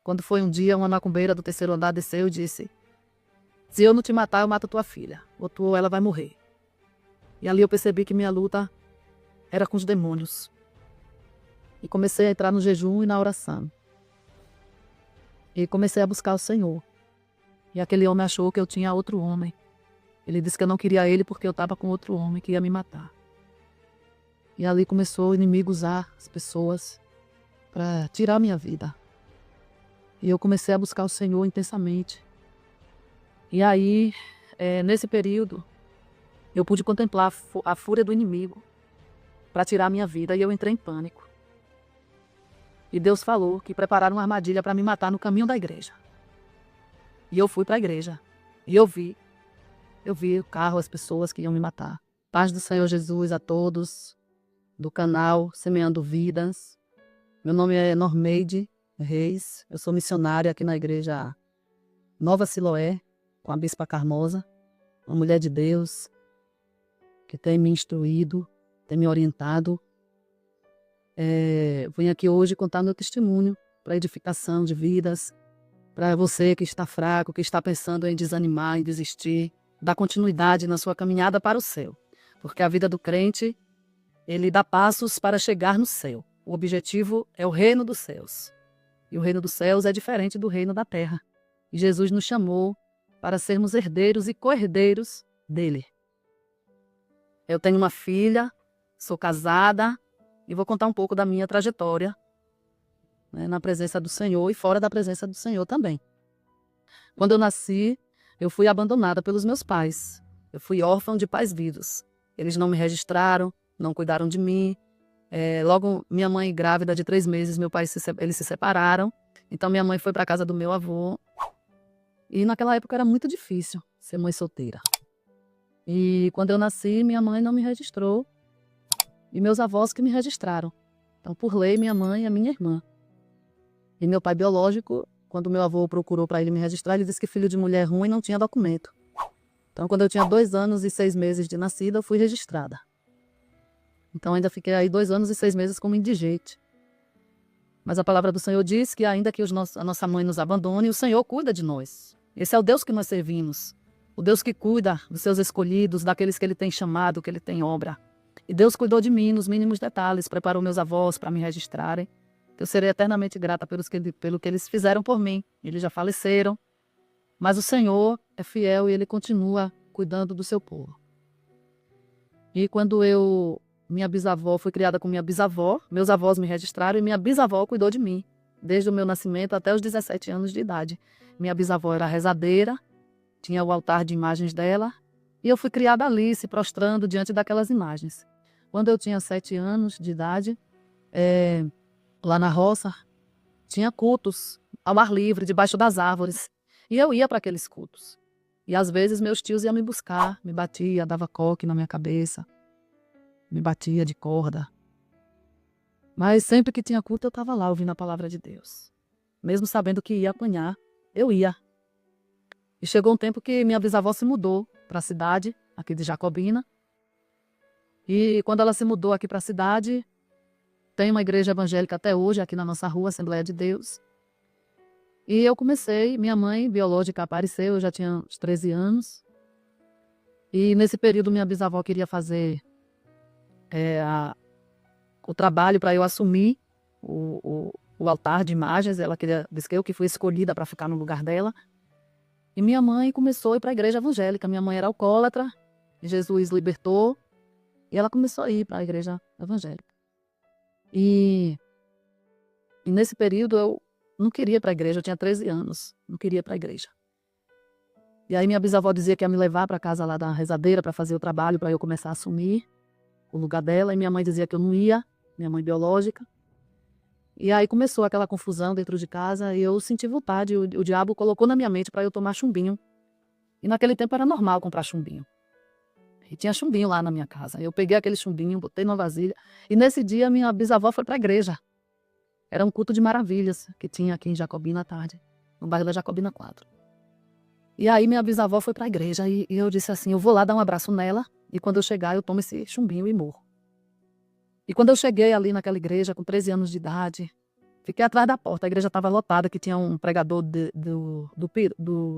Quando foi um dia, uma macumbeira do terceiro andar desceu e disse: se eu não te matar, eu mato tua filha, ou ela vai morrer. E ali eu percebi que minha luta era com os demônios. E comecei a entrar no jejum e na oração. E comecei a buscar o Senhor. E aquele homem achou que eu tinha outro homem. Ele disse que eu não queria ele porque eu estava com outro homem que ia me matar. E ali começou o inimigo usar as pessoas para tirar a minha vida. E eu comecei a buscar o Senhor intensamente. E aí, nesse período, eu pude contemplar a fúria do inimigo para tirar a minha vida e eu entrei em pânico. E Deus falou que prepararam uma armadilha para me matar no caminho da igreja. E eu fui para a igreja. E eu vi o carro, as pessoas que iam me matar. Paz do Senhor Jesus a todos do canal Semeando Vidas. Meu nome é Normeide Reis. Eu sou missionária aqui na igreja Nova Siloé, com a Bispa Carmosa, uma mulher de Deus que tem me instruído, tem me orientado. Vim aqui hoje contar meu testemunho para edificação de vidas, para você que está fraco, que está pensando em desanimar, em desistir, dar continuidade na sua caminhada para o céu. Porque a vida do crente, ele dá passos para chegar no céu. O objetivo é o reino dos céus. E o reino dos céus é diferente do reino da terra. E Jesus nos chamou para sermos herdeiros e co-herdeiros dele. Eu tenho uma filha, sou casada e vou contar um pouco da minha trajetória, né, na presença do Senhor e fora da presença do Senhor também. Quando eu nasci, eu fui abandonada pelos meus pais. Eu fui órfã de pais vivos. Eles não me registraram, não cuidaram de mim. Logo, minha mãe grávida de 3 meses, meu pai eles se separaram. Então minha mãe foi para a casa do meu avô. E naquela época era muito difícil ser mãe solteira. E quando eu nasci, minha mãe não me registrou. E meus avós que me registraram. Então, por lei, minha mãe e a minha irmã. E meu pai biológico, quando meu avô procurou para ele me registrar, ele disse que filho de mulher ruim não tinha documento. Então, quando eu tinha 2 anos e 6 meses de nascida, eu fui registrada. Então, ainda fiquei aí 2 anos e 6 meses como indigente. Mas a palavra do Senhor diz que ainda que a nossa mãe nos abandone, o Senhor cuida de nós. Esse é o Deus que nós servimos. O Deus que cuida dos seus escolhidos, daqueles que Ele tem chamado, que Ele tem obra. E Deus cuidou de mim nos mínimos detalhes, preparou meus avós para me registrarem. Eu serei eternamente grata pelo que eles fizeram por mim. Eles já faleceram. Mas o Senhor é fiel e Ele continua cuidando do seu povo. E quando minha bisavó, fui criada com minha bisavó, meus avós me registraram e minha bisavó cuidou de mim, desde o meu nascimento até os 17 anos de idade. Minha bisavó era rezadeira, tinha o altar de imagens dela, e eu fui criada ali, se prostrando diante daquelas imagens. Quando eu tinha 7 anos de idade, lá na roça, tinha cultos ao ar livre, debaixo das árvores, e eu ia para aqueles cultos. E às vezes meus tios iam me buscar, me batia, dava coque na minha cabeça, me batia de corda. Mas sempre que tinha culto eu estava lá ouvindo a palavra de Deus. Mesmo sabendo que ia apanhar, eu ia. E chegou um tempo que minha bisavó se mudou para a cidade, aqui de Jacobina. E quando ela se mudou aqui para a cidade, tem uma igreja evangélica até hoje, aqui na nossa rua, Assembleia de Deus. E eu comecei, minha mãe biológica apareceu, eu já tinha uns 13 anos. E nesse período minha bisavó queria fazer o trabalho para eu assumir o altar de imagens. Ela disse que eu que fui escolhida para ficar no lugar dela. E minha mãe começou a ir para a igreja evangélica. Minha mãe era alcoólatra, Jesus libertou, e ela começou a ir para a igreja evangélica. E nesse período eu não queria ir para a igreja, eu tinha 13 anos, não queria ir para a igreja. E aí minha bisavó dizia que ia me levar para a casa lá da rezadeira para fazer o trabalho, para eu começar a assumir o lugar dela, e minha mãe dizia que eu não ia, minha mãe biológica. E aí começou aquela confusão dentro de casa e eu senti vontade, o diabo colocou na minha mente para eu tomar chumbinho. E naquele tempo era normal comprar chumbinho. E tinha chumbinho lá na minha casa. Eu peguei aquele chumbinho, botei numa vasilha, e nesse dia minha bisavó foi para a igreja. Era um culto de maravilhas que tinha aqui em Jacobina à tarde, no bairro da Jacobina 4. E aí minha bisavó foi para a igreja e eu disse assim, eu vou lá dar um abraço nela e quando eu chegar eu tomo esse chumbinho e morro. E quando eu cheguei ali naquela igreja com 13 anos de idade, Fiquei atrás da porta, a igreja estava lotada, que tinha um pregador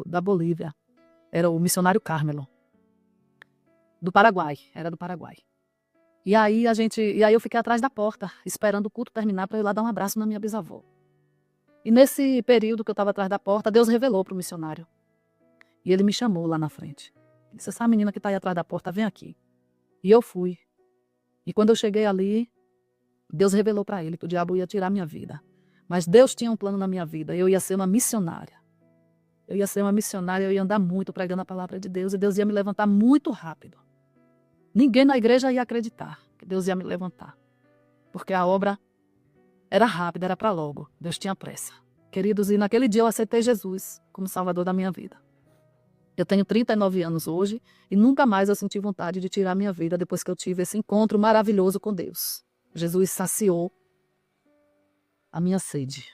da Bolívia. Era o missionário Carmelo, do Paraguai, era do Paraguai. E aí eu fiquei atrás da porta, esperando o culto terminar para ir lá dar um abraço na minha bisavó. E nesse período que eu estava atrás da porta, Deus revelou para o missionário. E ele me chamou lá na frente. Disse: essa menina que está aí atrás da porta, vem aqui. E eu fui. E quando eu cheguei ali, Deus revelou para ele que o diabo ia tirar minha vida. Mas Deus tinha um plano na minha vida. Eu ia ser uma missionária. Eu ia andar muito pregando a palavra de Deus. E Deus ia me levantar muito rápido. Ninguém na igreja ia acreditar que Deus ia me levantar. Porque a obra era rápida, era para logo. Deus tinha pressa. Queridos, e naquele dia eu aceitei Jesus como Salvador da minha vida. Eu tenho 39 anos hoje e nunca mais eu senti vontade de tirar minha vida depois que eu tive esse encontro maravilhoso com Deus. Jesus saciou a minha sede.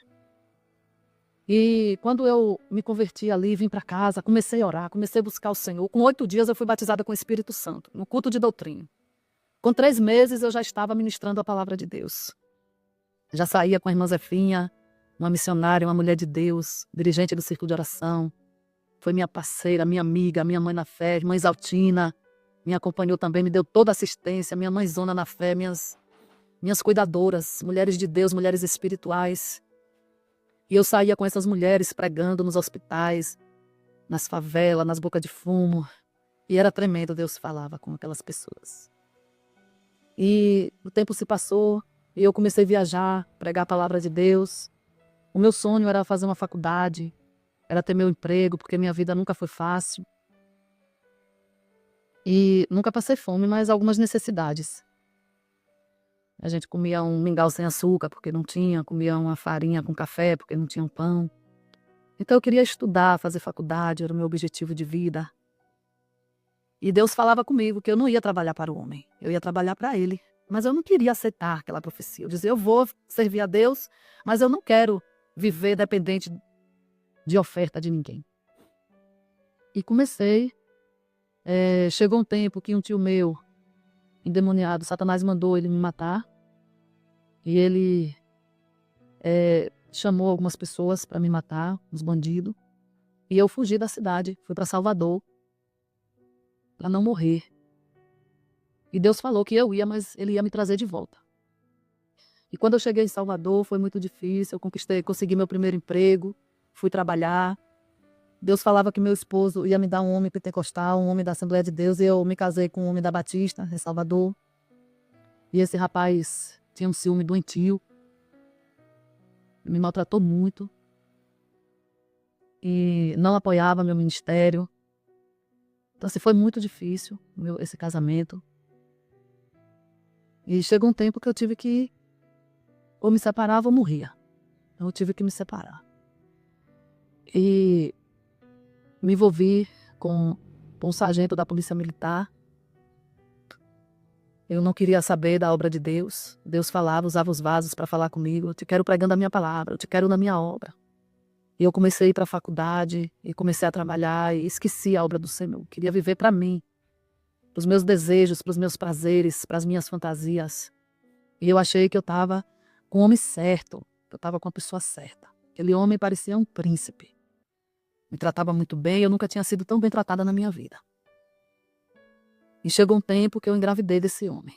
E quando eu me converti ali, vim para casa, comecei a orar, comecei a buscar o Senhor. Com 8 dias eu fui batizada com o Espírito Santo, no culto de doutrina. Com 3 meses eu já estava ministrando a palavra de Deus. Já saía com a irmã Zefinha, uma missionária, uma mulher de Deus, dirigente do círculo de oração. Foi minha parceira, minha amiga, minha mãe na fé, irmã Exaltina. Me acompanhou também, me deu toda a assistência, minha mãezona na fé, minhas cuidadoras, mulheres de Deus, mulheres espirituais. E eu saía com essas mulheres pregando nos hospitais, nas favelas, nas bocas de fumo. E era tremendo, Deus falava com aquelas pessoas. E o tempo se passou e eu comecei a viajar, pregar a palavra de Deus. O meu sonho era fazer uma faculdade, era ter meu emprego, porque minha vida nunca foi fácil. E nunca passei fome, mas algumas necessidades. A gente comia um mingau sem açúcar, porque não tinha, comia uma farinha com café, porque não tinha um pão. Então eu queria estudar, fazer faculdade, era o meu objetivo de vida. E Deus falava comigo que eu não ia trabalhar para o homem, eu ia trabalhar para Ele. Mas eu não queria aceitar aquela profecia. Eu dizia: eu vou servir a Deus, mas eu não quero viver dependente de oferta de ninguém. E comecei. Chegou um tempo que um tio meu, endemoniado, Satanás mandou ele me matar. E ele chamou algumas pessoas para me matar, uns bandidos. E eu fugi da cidade, fui para Salvador, para não morrer. E Deus falou que eu ia, mas Ele ia me trazer de volta. E quando eu cheguei em Salvador, foi muito difícil. Eu consegui meu primeiro emprego, fui trabalhar. Deus falava que meu esposo ia me dar um homem pentecostal, um homem da Assembleia de Deus, e eu me casei com um homem da Batista, em Salvador. E esse rapaz tinha um ciúme doentio, me maltratou muito e não apoiava meu ministério. Então, assim, foi muito difícil esse casamento. E chegou um tempo que eu tive que ou me separava ou morria. Então eu tive que me separar. E me envolvi com um sargento da Polícia Militar. Eu não queria saber da obra de Deus. Deus falava, usava os vasos para falar comigo. Eu te quero pregando a minha palavra, eu te quero na minha obra. E eu comecei a ir para a faculdade e comecei a trabalhar e esqueci a obra do Senhor. Eu queria viver para mim, para os meus desejos, para os meus prazeres, para as minhas fantasias. E eu achei que eu estava com o homem certo, que eu estava com a pessoa certa. Aquele homem parecia um príncipe. Me tratava muito bem, eu nunca tinha sido tão bem tratada na minha vida. E chegou um tempo que eu engravidei desse homem.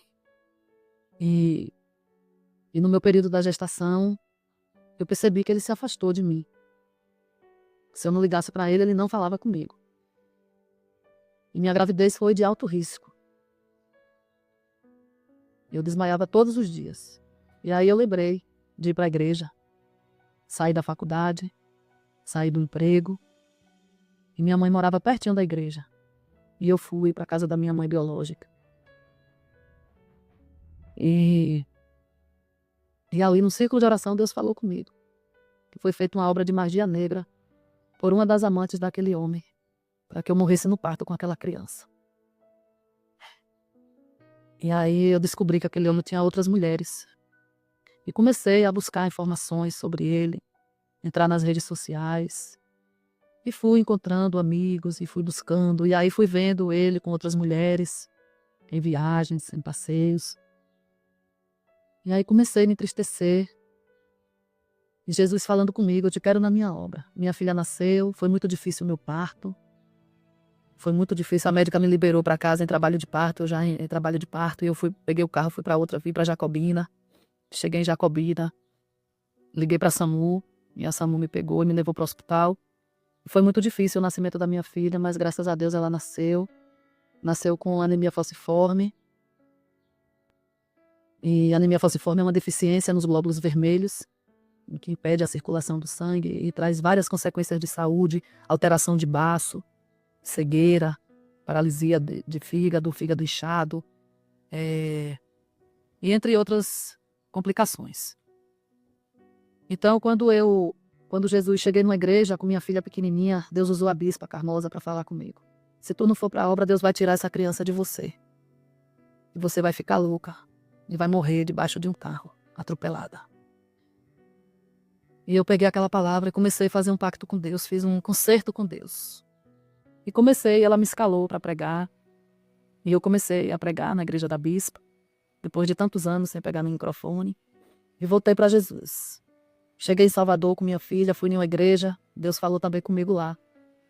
E no meu período da gestação, eu percebi que ele se afastou de mim. Se eu não ligasse para ele, ele não falava comigo. E minha gravidez foi de alto risco. Eu desmaiava todos os dias. E aí eu lembrei de ir para a igreja, sair da faculdade, sair do emprego. E minha mãe morava pertinho da igreja. E eu fui para a casa da minha mãe biológica. E ali no círculo de oração Deus falou comigo. Que foi feita uma obra de magia negra por uma das amantes daquele homem, para que eu morresse no parto com aquela criança. E aí eu descobri que aquele homem tinha outras mulheres. E comecei a buscar informações sobre ele, entrar nas redes sociais. E fui encontrando amigos e fui buscando. E aí fui vendo ele com outras mulheres, em viagens, em passeios. E aí comecei a me entristecer. E Jesus falando comigo: eu te quero na minha obra. Minha filha nasceu, foi muito difícil o meu parto. Foi muito difícil, a médica me liberou para casa em trabalho de parto, eu já em trabalho de parto, e eu peguei o carro, fui para outra, vim para Jacobina. Cheguei em Jacobina, liguei para a SAMU, e a SAMU me pegou e me levou para o hospital. Foi muito difícil o nascimento da minha filha, mas graças a Deus ela nasceu com anemia falciforme. E anemia falciforme é uma deficiência nos glóbulos vermelhos, que impede a circulação do sangue e traz várias consequências de saúde, alteração de baço, cegueira, paralisia de fígado inchado, e entre outras complicações. Então, quando Jesus cheguei numa igreja com minha filha pequenininha, Deus usou a bispa Carmosa para falar comigo. Se tu não for para a obra, Deus vai tirar essa criança de você. E você vai ficar louca e vai morrer debaixo de um carro, atropelada. E eu peguei aquela palavra e comecei a fazer um pacto com Deus, fiz um concerto com Deus. E ela me escalou para pregar. E eu comecei a pregar na igreja da bispa, depois de tantos anos sem pegar no microfone. E voltei para Jesus. Cheguei em Salvador com minha filha, fui em uma igreja, Deus falou também comigo lá.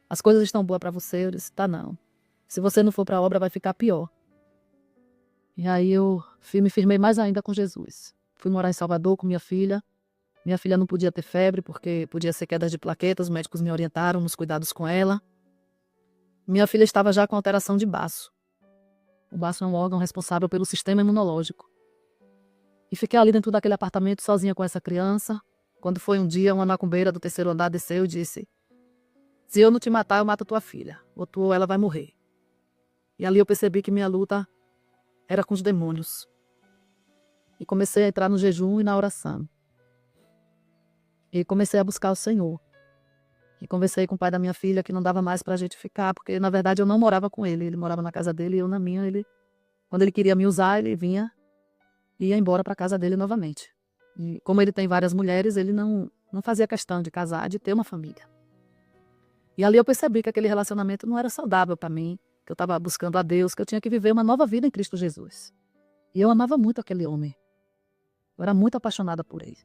As coisas estão boas para você? Eu disse, tá não. Se você não for para a obra, vai ficar pior. E aí eu me firmei mais ainda com Jesus. Fui morar em Salvador com minha filha. Minha filha não podia ter febre, porque podia ser queda de plaquetas, os médicos me orientaram nos cuidados com ela. Minha filha estava já com alteração de baço. O baço é um órgão responsável pelo sistema imunológico. E fiquei ali dentro daquele apartamento sozinha com essa criança. Quando foi um dia, uma macumbeira do 3º andar desceu e disse, se eu não te matar, eu mato tua filha, ou ela vai morrer. E ali eu percebi que minha luta era com os demônios. E comecei a entrar no jejum e na oração. E comecei a buscar o Senhor. E conversei com o pai da minha filha que não dava mais pra gente ficar, porque na verdade eu não morava com ele. Ele morava na casa dele e eu na minha. Quando ele queria me usar, ele vinha e ia embora pra casa dele novamente. E como ele tem várias mulheres, ele não fazia questão de casar, de ter uma família. E ali eu percebi que aquele relacionamento não era saudável para mim, que eu estava buscando a Deus, que eu tinha que viver uma nova vida em Cristo Jesus. E eu amava muito aquele homem. Eu era muito apaixonada por ele.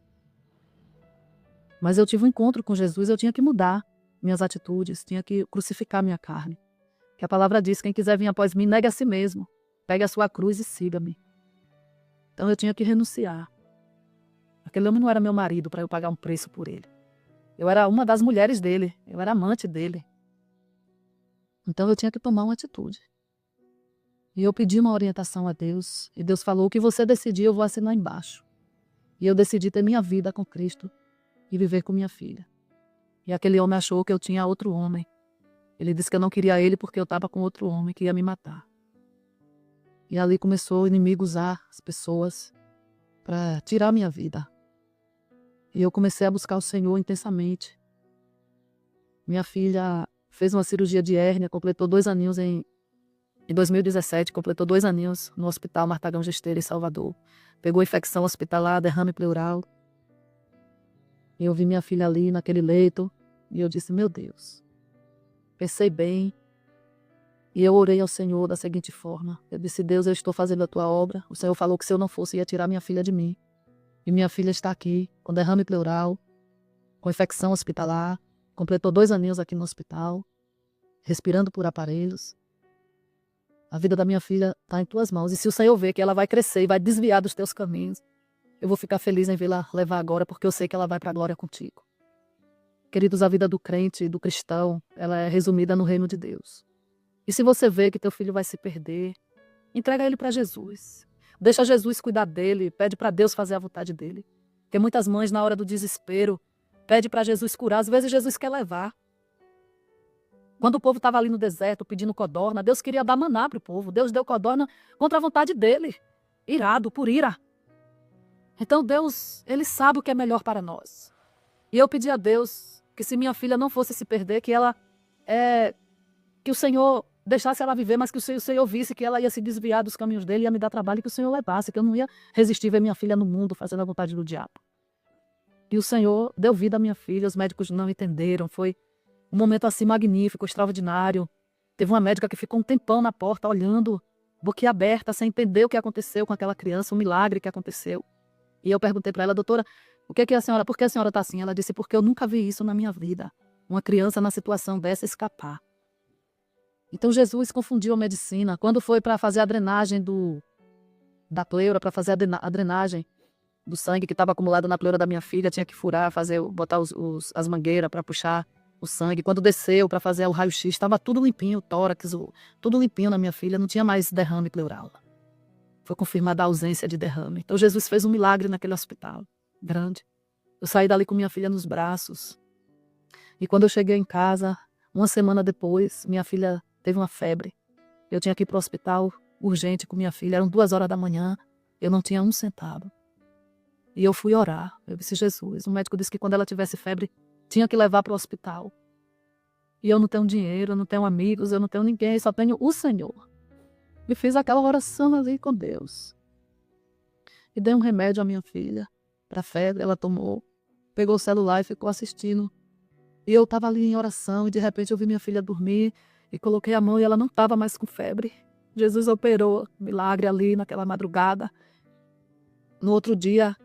Mas eu tive um encontro com Jesus, eu tinha que mudar minhas atitudes, tinha que crucificar minha carne. Que a palavra diz, quem quiser vir após mim, negue a si mesmo. Pegue a sua cruz e siga-me. Então eu tinha que renunciar. Aquele homem não era meu marido para eu pagar um preço por ele. Eu era uma das mulheres dele, eu era amante dele. Então eu tinha que tomar uma atitude. E eu pedi uma orientação a Deus, e Deus falou, o que você decidir eu vou assinar embaixo. E eu decidi ter minha vida com Cristo e viver com minha filha. E aquele homem achou que eu tinha outro homem. Ele disse que eu não queria ele porque eu estava com outro homem que ia me matar. E ali começou o inimigo usar as pessoas para tirar minha vida. E eu comecei a buscar o Senhor intensamente. Minha filha fez uma cirurgia de hérnia, completou 2 aninhos em 2017, completou 2 aninhos no Hospital Martagão Gesteira, em Salvador. Pegou infecção hospitalar, derrame pleural. E eu vi minha filha ali naquele leito e eu disse, meu Deus. Pensei bem e eu orei ao Senhor da seguinte forma. Eu disse, Deus, eu estou fazendo a tua obra. O Senhor falou que se eu não fosse, ia tirar minha filha de mim. E minha filha está aqui, com derrame pleural, com infecção hospitalar, completou 2 aninhos aqui no hospital, respirando por aparelhos. A vida da minha filha está em tuas mãos. E se o Senhor vê que ela vai crescer e vai desviar dos teus caminhos, eu vou ficar feliz em vê-la levar agora, porque eu sei que ela vai para a glória contigo. Queridos, a vida do crente e do cristão, ela é resumida no reino de Deus. E se você vê que teu filho vai se perder, entrega ele para Jesus. Deixa Jesus cuidar dele, pede para Deus fazer a vontade dele. Porque muitas mães, na hora do desespero, pedem para Jesus curar. Às vezes Jesus quer levar. Quando o povo estava ali no deserto pedindo codorna, Deus queria dar maná para o povo. Deus deu codorna contra a vontade dele. Irado, por ira. Então Deus, ele sabe o que é melhor para nós. E eu pedi a Deus que se minha filha não fosse se perder, que o Senhor deixasse ela viver, mas que o Senhor visse que ela ia se desviar dos caminhos dele, ia me dar trabalho, e que o Senhor levasse, que eu não ia resistir ver minha filha no mundo fazendo a vontade do diabo. E o Senhor deu vida à minha filha, os médicos não entenderam, foi um momento assim magnífico, extraordinário. Teve uma médica que ficou um tempão na porta olhando, boquiaberta, sem entender o que aconteceu com aquela criança, o milagre que aconteceu. E eu perguntei para ela, doutora, Por que a senhora está assim? Ela disse, porque eu nunca vi isso na minha vida. Uma criança na situação dessa escapar. Então Jesus confundiu a medicina. Quando foi para fazer a drenagem da pleura, para fazer a drenagem do sangue que estava acumulado na pleura da minha filha, tinha que furar, botar as mangueiras para puxar o sangue. Quando desceu para fazer o raio-x, estava tudo limpinho, o tórax, tudo limpinho na minha filha, não tinha mais derrame pleural. Foi confirmada a ausência de derrame. Então Jesus fez um milagre naquele hospital grande. Eu saí dali com minha filha nos braços. E quando eu cheguei em casa, uma semana depois, minha filha teve uma febre. Eu tinha que ir para o hospital urgente com minha filha. Eram 2 horas da manhã. Eu não tinha um centavo. E eu fui orar. Eu disse, Jesus, o médico disse que quando ela tivesse febre, tinha que levar para o hospital. E eu não tenho dinheiro, eu não tenho amigos, eu não tenho ninguém, só tenho o Senhor. E fiz aquela oração ali com Deus. E dei um remédio à minha filha para febre, ela tomou. Pegou o celular e ficou assistindo. E eu estava ali em oração e de repente eu vi minha filha dormir e coloquei a mão e ela não estava mais com febre. Jesus operou milagre ali naquela madrugada. No outro dia,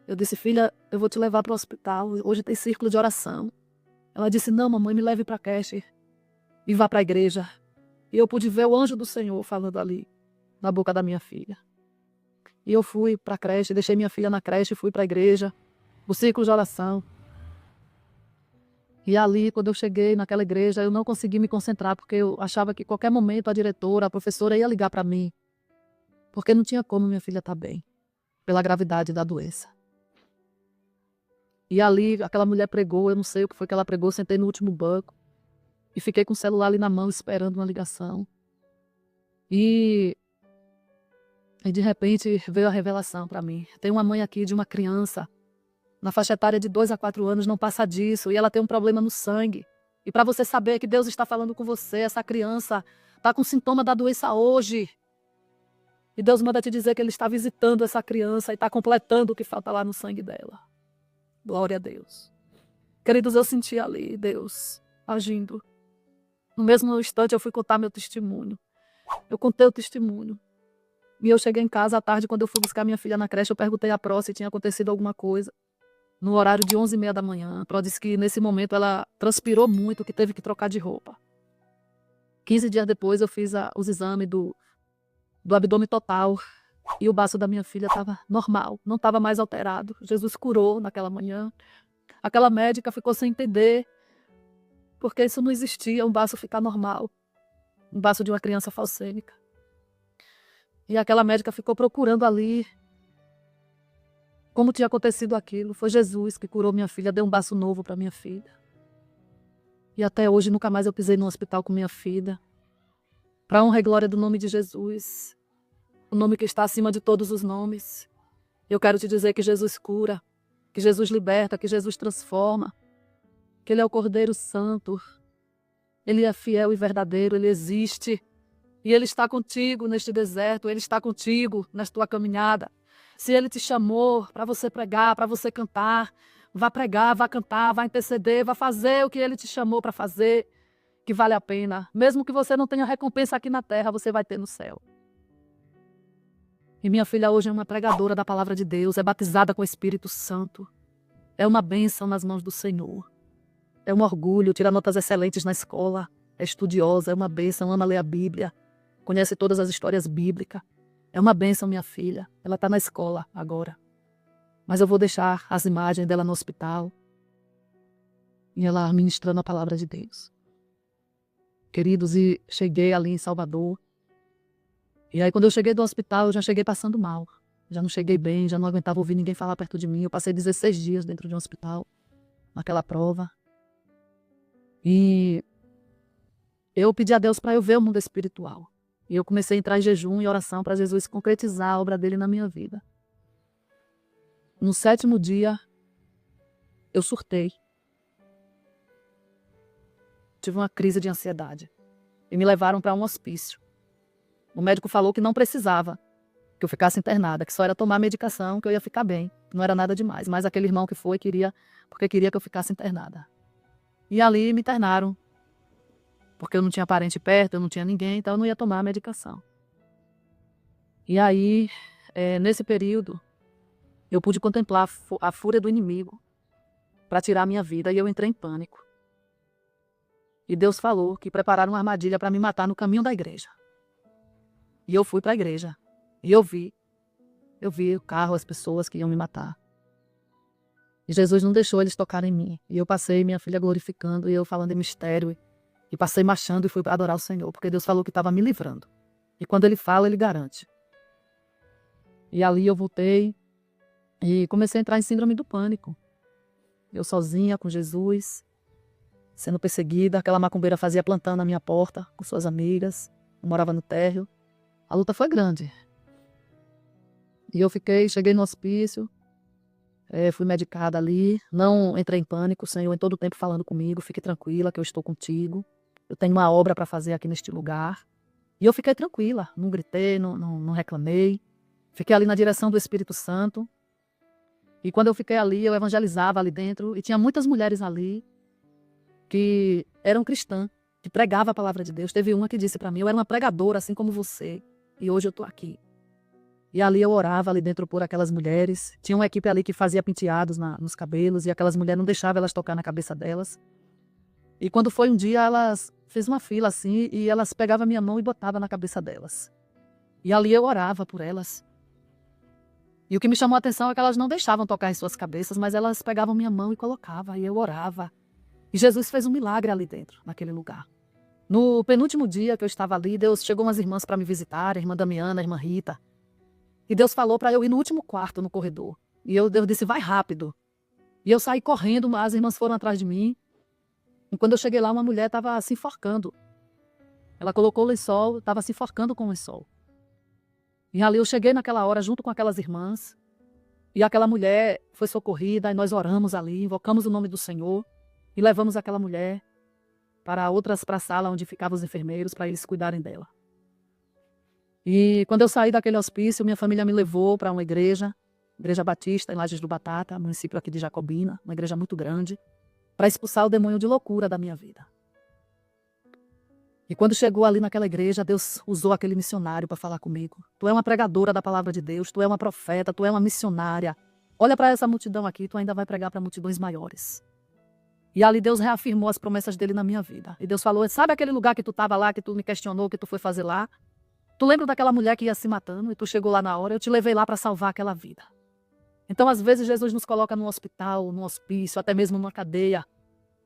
eu disse, filha, eu vou te levar para o hospital. Hoje tem círculo de oração. Ela disse, não, mamãe, me leve para a creche e vá para a igreja. E eu pude ver o anjo do Senhor falando ali, na boca da minha filha. E eu fui para a creche, deixei minha filha na creche e fui para a igreja, o círculo de oração. E ali, quando eu cheguei naquela igreja, eu não consegui me concentrar, porque eu achava que qualquer momento a diretora, a professora ia ligar para mim. Porque não tinha como minha filha estar bem, pela gravidade da doença. E ali, aquela mulher pregou, eu não sei o que foi que ela pregou, sentei no último banco e fiquei com o celular ali na mão, esperando uma ligação. E de repente veio a revelação para mim. Tem uma mãe aqui de uma criança, na faixa etária de 2 a 4 anos, não passa disso, e ela tem um problema no sangue. E para você saber que Deus está falando com você, essa criança está com sintoma da doença hoje. E Deus manda te dizer que Ele está visitando essa criança e está completando o que falta lá no sangue dela. Glória a Deus. Queridos, eu senti ali Deus agindo. No mesmo instante eu fui contar meu testemunho. Eu contei o testemunho. E eu cheguei em casa à tarde, quando eu fui buscar minha filha na creche, eu perguntei à Pró se tinha acontecido alguma coisa. No horário de 11h30 da manhã, a Pró disse que nesse momento ela transpirou muito, que teve que trocar de roupa. 15 dias depois eu fiz os exames do abdômen total e o baço da minha filha estava normal, não estava mais alterado. Jesus curou naquela manhã. Aquela médica ficou sem entender, porque isso não existia, um baço ficar normal, um baço de uma criança falcêmica. E aquela médica ficou procurando ali como tinha acontecido aquilo. Foi Jesus que curou minha filha, deu um baço novo para minha filha. E até hoje nunca mais eu pisei num hospital com minha filha. Para a honra e glória do nome de Jesus, o nome que está acima de todos os nomes. Eu quero te dizer que Jesus cura, que Jesus liberta, que Jesus transforma, que Ele é o Cordeiro Santo, Ele é fiel e verdadeiro, Ele existe. E Ele está contigo neste deserto, Ele está contigo na tua caminhada. Se Ele te chamou para você pregar, para você cantar, vá pregar, vá cantar, vá interceder, vá fazer o que Ele te chamou para fazer, que vale a pena. Mesmo que você não tenha recompensa aqui na terra, você vai ter no céu. E minha filha hoje é uma pregadora da palavra de Deus, é batizada com o Espírito Santo. É uma bênção nas mãos do Senhor. É um orgulho, tira notas excelentes na escola, é estudiosa, é uma bênção, ama ler a Bíblia, conhece todas as histórias bíblicas. É uma bênção, minha filha. Ela está na escola agora. Mas eu vou deixar as imagens dela no hospital e ela ministrando a palavra de Deus. Queridos, e cheguei ali em Salvador. E aí quando eu cheguei do hospital, eu já cheguei passando mal. Já não cheguei bem, já não aguentava ouvir ninguém falar perto de mim. Eu passei 16 dias dentro de um hospital, naquela prova. E eu pedi a Deus para eu ver o mundo espiritual. E eu comecei a entrar em jejum e oração para Jesus concretizar a obra dele na minha vida. No 7º dia, eu surtei. Tive uma crise de ansiedade. E me levaram para um hospício. O médico falou que não precisava que eu ficasse internada, que só era tomar medicação, que eu ia ficar bem. Não era nada demais. Mas aquele irmão que foi porque queria que eu ficasse internada. E ali me internaram. Porque eu não tinha parente perto, eu não tinha ninguém, então eu não ia tomar a medicação. E aí, nesse período, eu pude contemplar a fúria do inimigo para tirar a minha vida e eu entrei em pânico. E Deus falou que prepararam uma armadilha para me matar no caminho da igreja. E eu fui para a igreja. E eu vi o carro, as pessoas que iam me matar. E Jesus não deixou eles tocarem em mim. E eu passei minha filha glorificando e eu falando em mistério. E passei marchando e fui para adorar o Senhor, porque Deus falou que estava me livrando. E quando Ele fala, Ele garante. E ali eu voltei e comecei a entrar em síndrome do pânico. Eu sozinha, com Jesus, sendo perseguida. Aquela macumbeira fazia plantão na minha porta, com suas amigas. Eu morava no térreo. A luta foi grande. E eu cheguei no hospício, fui medicada ali, não entrei em pânico, o Senhor em todo o tempo falando comigo, fique tranquila que eu estou contigo, eu tenho uma obra para fazer aqui neste lugar. E eu fiquei tranquila, não gritei, não reclamei, fiquei ali na direção do Espírito Santo. E quando eu fiquei ali, eu evangelizava ali dentro, e tinha muitas mulheres ali que eram cristãs, que pregavam a palavra de Deus. Teve uma que disse para mim, eu era uma pregadora assim como você, e hoje eu estou aqui. E ali eu orava ali dentro por aquelas mulheres. Tinha uma equipe ali que fazia penteados nos cabelos, e aquelas mulheres não deixavam elas tocar na cabeça delas. E quando foi um dia, elas fez uma fila assim, e elas pegavam a minha mão e botavam na cabeça delas. E ali eu orava por elas. E o que me chamou a atenção é que elas não deixavam tocar em suas cabeças, mas elas pegavam minha mão e colocavam, e eu orava. E Jesus fez um milagre ali dentro, naquele lugar. No penúltimo dia que eu estava ali, Deus chegou umas irmãs para me visitar, a irmã Damiana, a irmã Rita. E Deus falou para eu ir no último quarto, no corredor. E eu disse, vai rápido. E eu saí correndo, as irmãs foram atrás de mim. E quando eu cheguei lá, uma mulher estava se enforcando. Ela colocou o lençol, estava se enforcando com o lençol. E ali eu cheguei naquela hora, junto com aquelas irmãs. E aquela mulher foi socorrida, e nós oramos ali, invocamos o nome do Senhor. E levamos aquela mulher para a sala onde ficavam os enfermeiros, para eles cuidarem dela. E quando eu saí daquele hospício, minha família me levou para uma igreja batista, em Lajes do Batata, município aqui de Jacobina, uma igreja muito grande, para expulsar o demônio de loucura da minha vida. E quando chegou ali naquela igreja, Deus usou aquele missionário para falar comigo. Tu é uma pregadora da palavra de Deus, tu é uma profeta, tu é uma missionária. Olha para essa multidão aqui, tu ainda vai pregar para multidões maiores. E ali Deus reafirmou as promessas dele na minha vida. E Deus falou, sabe aquele lugar que tu estava lá, que tu me questionou, que tu foi fazer lá? Tu lembra daquela mulher que ia se matando e tu chegou lá na hora? Eu te levei lá para salvar aquela vida. Então, às vezes, Jesus nos coloca num hospital, num hospício, até mesmo numa cadeia,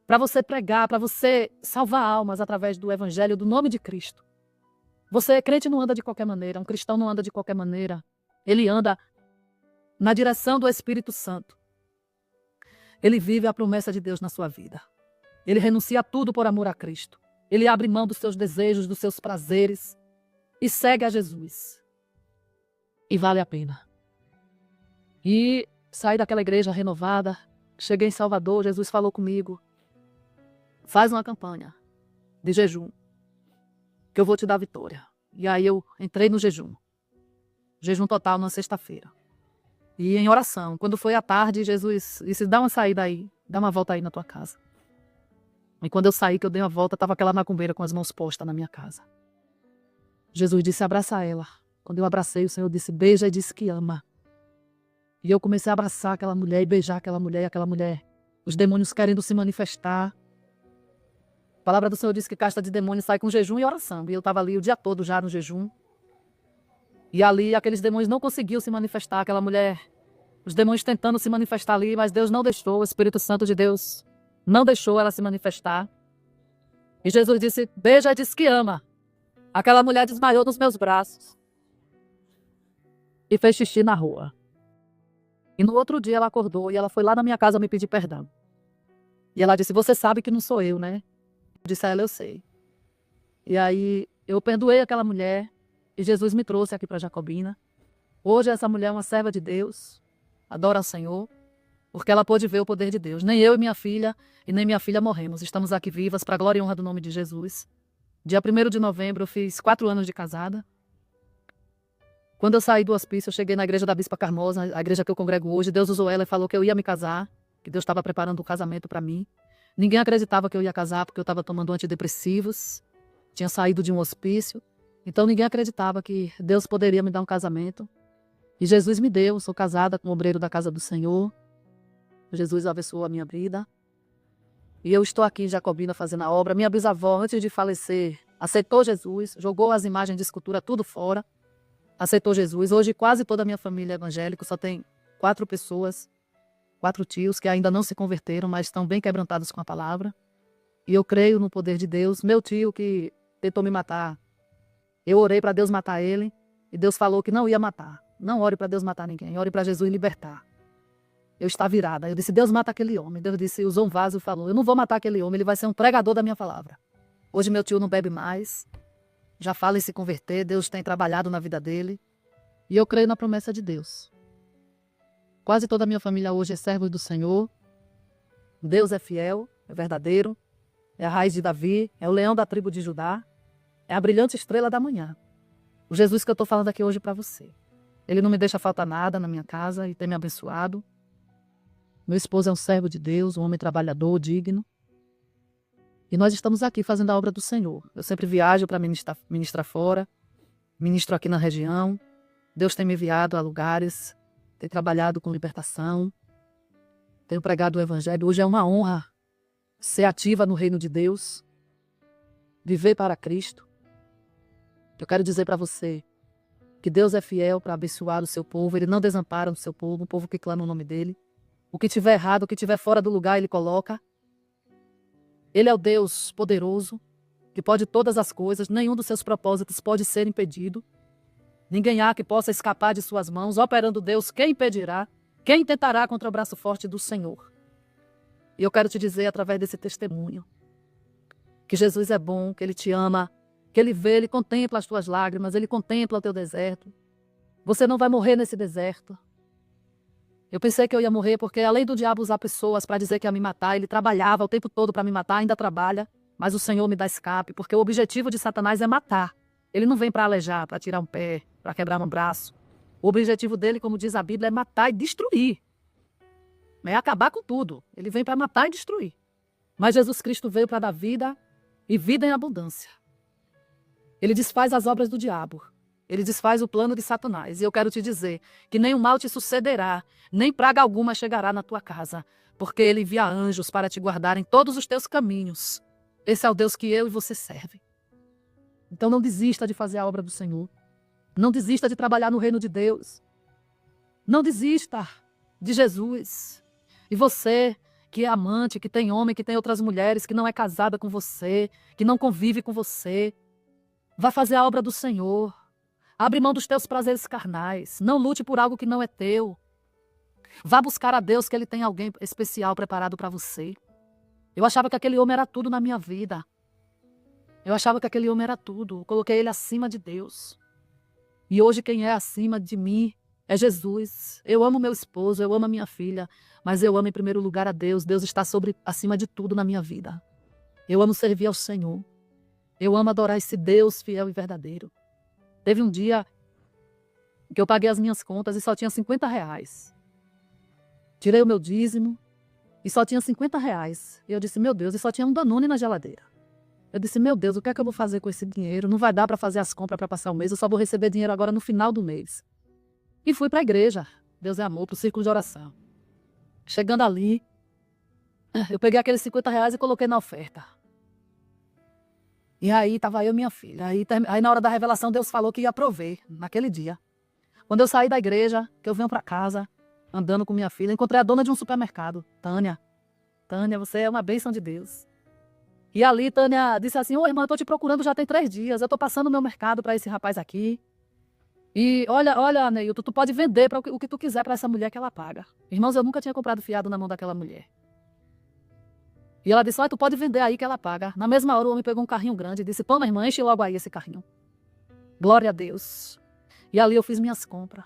para você pregar, para você salvar almas através do evangelho, do nome de Cristo. Você, crente, não anda de qualquer maneira, um cristão não anda de qualquer maneira. Ele anda na direção do Espírito Santo. Ele vive a promessa de Deus na sua vida. Ele renuncia a tudo por amor a Cristo. Ele abre mão dos seus desejos, dos seus prazeres, e segue a Jesus. E vale a pena. E saí daquela igreja renovada, cheguei em Salvador, Jesus falou comigo, faz uma campanha de jejum, que eu vou te dar vitória. E aí eu entrei no jejum total na sexta-feira. E em oração, quando foi à tarde, Jesus disse, dá uma saída aí, dá uma volta aí na tua casa. E quando eu saí, que eu dei uma volta, estava aquela macumbeira com as mãos postas na minha casa. Jesus disse, abraça ela. Quando eu abracei, o Senhor disse, beija, e disse que ama. E eu comecei a abraçar aquela mulher e beijar aquela mulher, os demônios querendo se manifestar. A palavra do Senhor diz que casta de demônios sai com jejum e oração. E eu estava ali o dia todo já no jejum. E ali aqueles demônios não conseguiam se manifestar, aquela mulher, os demônios tentando se manifestar ali, mas Deus não deixou, o Espírito Santo de Deus não deixou ela se manifestar. E Jesus disse, beija, e disse que ama. Aquela mulher desmaiou nos meus braços e fez xixi na rua. E no outro dia ela acordou e ela foi lá na minha casa me pedir perdão. E ela disse, você sabe que não sou eu, né? Eu disse a ela, eu sei. E aí eu perdoei aquela mulher e Jesus me trouxe aqui para Jacobina. Hoje essa mulher é uma serva de Deus, adora ao Senhor, porque ela pôde ver o poder de Deus. Nem eu e minha filha morremos. Estamos aqui vivas para a glória e honra do nome de Jesus. Dia 1º de novembro eu fiz 4 anos de casada. Quando eu saí do hospício, eu cheguei na igreja da Bispa Carmosa, a igreja que eu congrego hoje. Deus usou ela e falou que eu ia me casar, que Deus estava preparando um casamento para mim. Ninguém acreditava que eu ia casar porque eu estava tomando antidepressivos, tinha saído de um hospício. Então ninguém acreditava que Deus poderia me dar um casamento. E Jesus me deu, sou casada com um obreiro da casa do Senhor. Jesus abençoou a minha vida. E eu estou aqui em Jacobina fazendo a obra. Minha bisavó, antes de falecer, aceitou Jesus, jogou as imagens de escultura tudo fora, aceitou Jesus. Hoje quase toda a minha família é evangélica, só tem 4 pessoas, 4 tios que ainda não se converteram, mas estão bem quebrantados com a palavra. E eu creio no poder de Deus. Meu tio que tentou me matar, eu orei para Deus matar ele, e Deus falou que não ia matar. Não ore para Deus matar ninguém, ore para Jesus libertar. Eu estava virada. Eu disse, Deus mata aquele homem. Deus disse, usou um vaso e falou, eu não vou matar aquele homem, ele vai ser um pregador da minha palavra. Hoje meu tio não bebe mais, já fala em se converter, Deus tem trabalhado na vida dele. E eu creio na promessa de Deus. Quase toda a minha família hoje é servo do Senhor. Deus é fiel, é verdadeiro, é a raiz de Davi, é o leão da tribo de Judá, é a brilhante estrela da manhã. O Jesus que eu estou falando aqui hoje para você. Ele não me deixa faltar nada na minha casa e tem me abençoado. Meu esposo é um servo de Deus, um homem trabalhador, digno. E nós estamos aqui fazendo a obra do Senhor. Eu sempre viajo para ministrar fora, ministro aqui na região. Deus tem me enviado a lugares, tem trabalhado com libertação, tenho pregado o Evangelho. Hoje é uma honra ser ativa no reino de Deus, viver para Cristo. Eu quero dizer para você que Deus é fiel para abençoar o seu povo, Ele não desampara o seu povo, um povo que clama o nome dEle. O que tiver errado, o que tiver fora do lugar, Ele coloca. Ele é o Deus poderoso, que pode todas as coisas, nenhum dos seus propósitos pode ser impedido. Ninguém há que possa escapar de suas mãos. Operando Deus, quem impedirá? Quem tentará contra o braço forte do Senhor? E eu quero te dizer, através desse testemunho, que Jesus é bom, que Ele te ama, que Ele vê, Ele contempla as tuas lágrimas, Ele contempla o teu deserto. Você não vai morrer nesse deserto. Eu pensei que eu ia morrer porque, além do diabo usar pessoas para dizer que ia me matar, ele trabalhava o tempo todo para me matar, ainda trabalha, mas o Senhor me dá escape, porque o objetivo de Satanás é matar. Ele não vem para alejar, para tirar um pé, para quebrar um braço. O objetivo dele, como diz a Bíblia, é matar e destruir. É acabar com tudo. Ele vem para matar e destruir. Mas Jesus Cristo veio para dar vida e vida em abundância. Ele desfaz as obras do diabo. Ele desfaz o plano de Satanás. E eu quero te dizer que nem o mal te sucederá, nem praga alguma chegará na tua casa, porque Ele envia anjos para te guardar em todos os teus caminhos. Esse é o Deus que eu e você serve. Então não desista de fazer a obra do Senhor. Não desista de trabalhar no reino de Deus. Não desista de Jesus. E você, que é amante, que tem homem, que tem outras mulheres, que não é casada com você, que não convive com você, vai fazer a obra do Senhor. Abre mão dos teus prazeres carnais. Não lute por algo que não é teu. Vá buscar a Deus, que Ele tem alguém especial preparado para você. Eu achava que aquele homem era tudo na minha vida. Eu achava que aquele homem era tudo. Eu coloquei ele acima de Deus. E hoje quem é acima de mim é Jesus. Eu amo meu esposo, eu amo a minha filha, mas eu amo em primeiro lugar a Deus. Deus está acima de tudo na minha vida. Eu amo servir ao Senhor. Eu amo adorar esse Deus fiel e verdadeiro. Teve um dia que eu paguei as minhas contas e só tinha R$ 50. Tirei o meu dízimo e só tinha R$ 50. E eu disse, meu Deus, e só tinha um Danone na geladeira. Eu disse, meu Deus, o que é que eu vou fazer com esse dinheiro? Não vai dar para fazer as compras para passar o mês, eu só vou receber dinheiro agora no final do mês. E fui para a igreja, Deus é amor, para o círculo de oração. Chegando ali, eu peguei aqueles R$ 50 e coloquei na oferta. E aí estava eu e minha filha. Aí na hora da revelação Deus falou que ia prover naquele dia. Quando eu saí da igreja, que eu venho para casa, andando com minha filha, encontrei a dona de um supermercado, Tânia. Tânia, você é uma bênção de Deus. E ali Tânia disse assim, ô irmã, eu tô te procurando já tem 3 dias, eu tô passando o meu mercado para esse rapaz aqui. E olha, Neilton, tu pode vender para o que tu quiser para essa mulher que ela paga. Irmãos, eu nunca tinha comprado fiado na mão daquela mulher. E ela disse, olha, tu pode vender aí que ela paga. Na mesma hora o homem pegou um carrinho grande e disse, toma irmã, enche logo aí esse carrinho. Glória a Deus. E ali eu fiz minhas compras.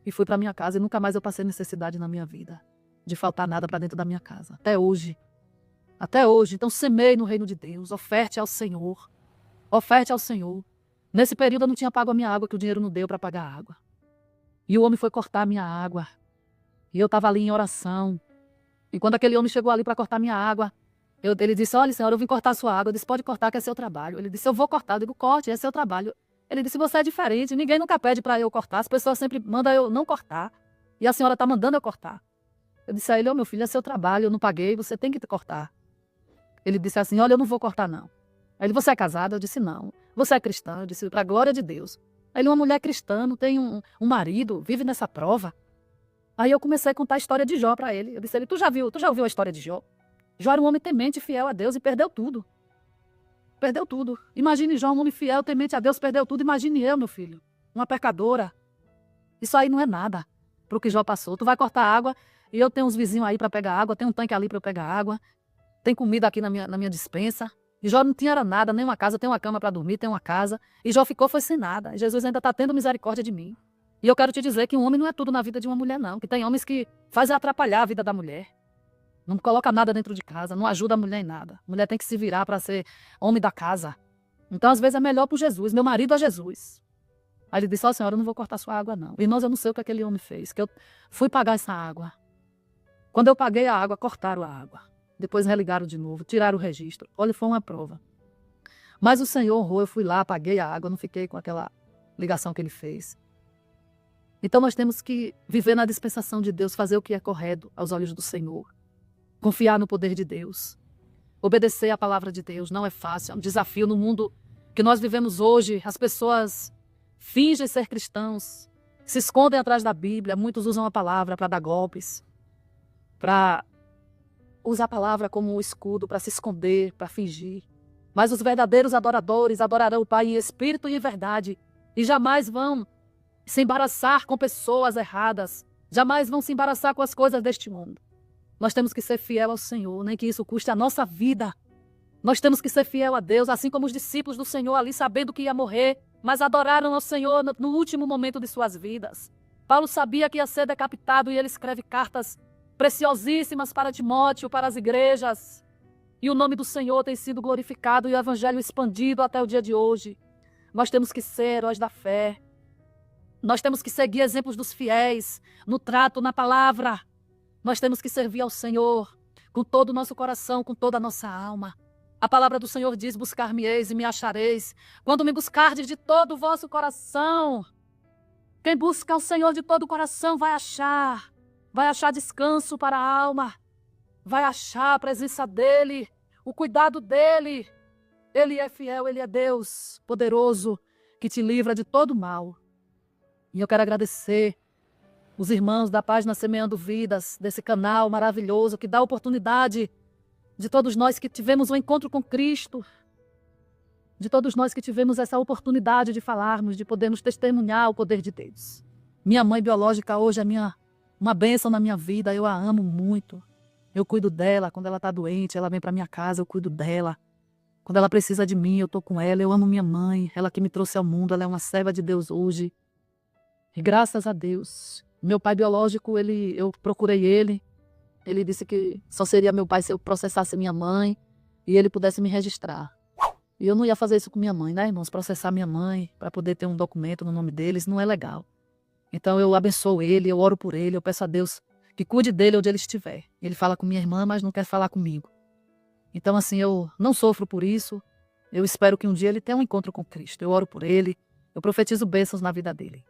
E fui para minha casa e nunca mais eu passei necessidade na minha vida. De faltar nada para dentro da minha casa. Até hoje. Até hoje. Então semeie no reino de Deus. Oferte ao Senhor. Oferte ao Senhor. Nesse período eu não tinha pago a minha água, que o dinheiro não deu para pagar a água. E o homem foi cortar a minha água. E eu estava ali em oração. E quando aquele homem chegou ali para cortar minha água, ele disse, olha, senhora, eu vim cortar a sua água. Eu disse, pode cortar, que é seu trabalho. Ele disse, eu vou cortar. Eu digo, corte, é seu trabalho. Ele disse, você é diferente, ninguém nunca pede para eu cortar, as pessoas sempre mandam eu não cortar. E a senhora está mandando eu cortar. Eu disse a ele, meu filho, é seu trabalho, eu não paguei, você tem que cortar. Ele disse assim, olha, eu não vou cortar não. Aí ele, você é casada? Eu disse, não. Você é cristã? Eu disse, para a glória de Deus. Aí ele, uma mulher cristã, não tem um marido, vive nessa prova. Aí eu comecei a contar a história de Jó para ele. Eu disse a ele, tu já ouviu a história de Jó? Jó era um homem temente, fiel a Deus e perdeu tudo. Perdeu tudo. Imagine Jó, um homem fiel, temente a Deus, perdeu tudo. Imagine eu, meu filho, uma pecadora. Isso aí não é nada para o que Jó passou. Tu vai cortar água e eu tenho uns vizinhos aí para pegar água, tem um tanque ali para eu pegar água, tem comida aqui na minha despensa. E Jó não tinha era nada, nem uma casa, tem uma cama para dormir, tem uma casa. E Jó foi sem nada. E Jesus ainda está tendo misericórdia de mim. E eu quero te dizer que um homem não é tudo na vida de uma mulher, não. Que tem homens que fazem atrapalhar a vida da mulher. Não coloca nada dentro de casa, não ajuda a mulher em nada. A mulher tem que se virar para ser homem da casa. Então, às vezes, é melhor para Jesus. Meu marido é Jesus. Aí ele disse, ó, senhora, eu não vou cortar sua água, não. Irmãos, eu não sei o que aquele homem fez, que eu fui pagar essa água. Quando eu paguei a água, cortaram a água. Depois religaram de novo, tiraram o registro. Olha, foi uma prova. Mas o Senhor honrou, eu fui lá, paguei a água, não fiquei com aquela ligação que ele fez. Então, nós temos que viver na dispensação de Deus, fazer o que é correto aos olhos do Senhor. Confiar no poder de Deus. Obedecer à palavra de Deus não é fácil, é um desafio no mundo que nós vivemos hoje. As pessoas fingem ser cristãos, se escondem atrás da Bíblia, muitos usam a palavra para dar golpes, para usar a palavra como um escudo, para se esconder, para fingir. Mas os verdadeiros adoradores adorarão o Pai em espírito e em verdade, e jamais vão se embaraçar com pessoas erradas, jamais vão se embaraçar com as coisas deste mundo. Nós temos que ser fiel ao Senhor, nem que isso custe a nossa vida. Nós temos que ser fiel a Deus, assim como os discípulos do Senhor ali, sabendo que ia morrer, mas adoraram ao Senhor no último momento de suas vidas. Paulo sabia que ia ser decapitado e ele escreve cartas preciosíssimas para Timóteo, para as igrejas. E o nome do Senhor tem sido glorificado e o evangelho expandido até o dia de hoje. Nós temos que ser heróis da fé. Nós temos que seguir exemplos dos fiéis, no trato, na palavra. Nós temos que servir ao Senhor com todo o nosso coração, com toda a nossa alma. A palavra do Senhor diz, buscar-me-eis e me achareis, quando me buscardes de todo o vosso coração. Quem busca o Senhor de todo o coração vai achar descanso para a alma, vai achar a presença dEle, o cuidado dEle. Ele é fiel, Ele é Deus poderoso, que te livra de todo mal. E eu quero agradecer os irmãos da página Semeando Vidas, desse canal maravilhoso que dá oportunidade de todos nós que tivemos um encontro com Cristo, de todos nós que tivemos essa oportunidade de falarmos, de podermos testemunhar o poder de Deus. Minha mãe biológica hoje é uma bênção na minha vida, eu a amo muito. Eu cuido dela, quando ela está doente, ela vem para minha casa, eu cuido dela. Quando ela precisa de mim, eu estou com ela, eu amo minha mãe, ela que me trouxe ao mundo, ela é uma serva de Deus hoje. E graças a Deus, meu pai biológico, eu procurei ele disse que só seria meu pai se eu processasse minha mãe e ele pudesse me registrar. E eu não ia fazer isso com minha mãe, né, irmãos? Processar minha mãe para poder ter um documento no nome deles não é legal. Então eu abençoo ele, eu oro por ele, eu peço a Deus que cuide dele onde ele estiver. Ele fala com minha irmã, mas não quer falar comigo. Então assim, eu não sofro por isso. Eu espero que um dia ele tenha um encontro com Cristo. Eu oro por ele, eu profetizo bênçãos na vida dele.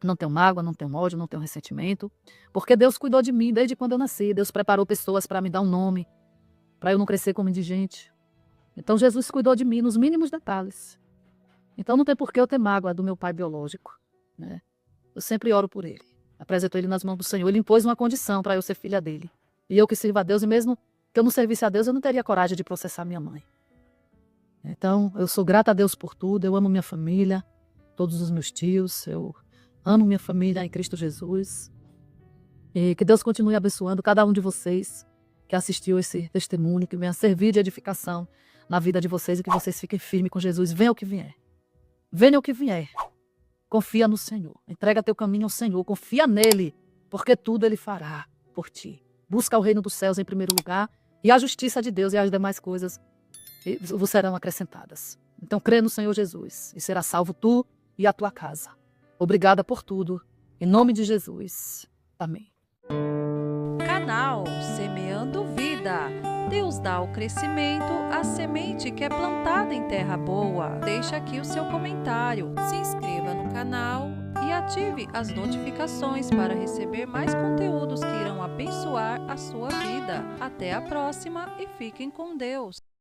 Não tenho mágoa, não tenho ódio, não tenho ressentimento, porque Deus cuidou de mim desde quando eu nasci. Deus preparou pessoas para me dar um nome, para eu não crescer como indigente. Então Jesus cuidou de mim nos mínimos detalhes. Então não tem por que eu ter mágoa do meu pai biológico, né? Eu sempre oro por ele. Apresento ele nas mãos do Senhor. Ele impôs uma condição para eu ser filha dele. E eu que sirvo a Deus, e mesmo que eu não servisse a Deus, eu não teria coragem de processar minha mãe. Então eu sou grata a Deus por tudo. Eu amo minha família, todos os meus tios. Eu amo minha família em Cristo Jesus. E que Deus continue abençoando cada um de vocês que assistiu esse testemunho, que venha servir de edificação na vida de vocês e que vocês fiquem firmes com Jesus. Venha o que vier. Venha o que vier. Confia no Senhor. Entrega teu caminho ao Senhor. Confia nele, porque tudo ele fará por ti. Busca o reino dos céus em primeiro lugar e a justiça de Deus, e as demais coisas vos serão acrescentadas. Então crê no Senhor Jesus e será salvo tu e a tua casa. Obrigada por tudo. Em nome de Jesus. Amém. Canal Semeando Vida. Deus dá o crescimento à semente que é plantada em terra boa. Deixe aqui o seu comentário, se inscreva no canal e ative as notificações para receber mais conteúdos que irão abençoar a sua vida. Até a próxima e fiquem com Deus!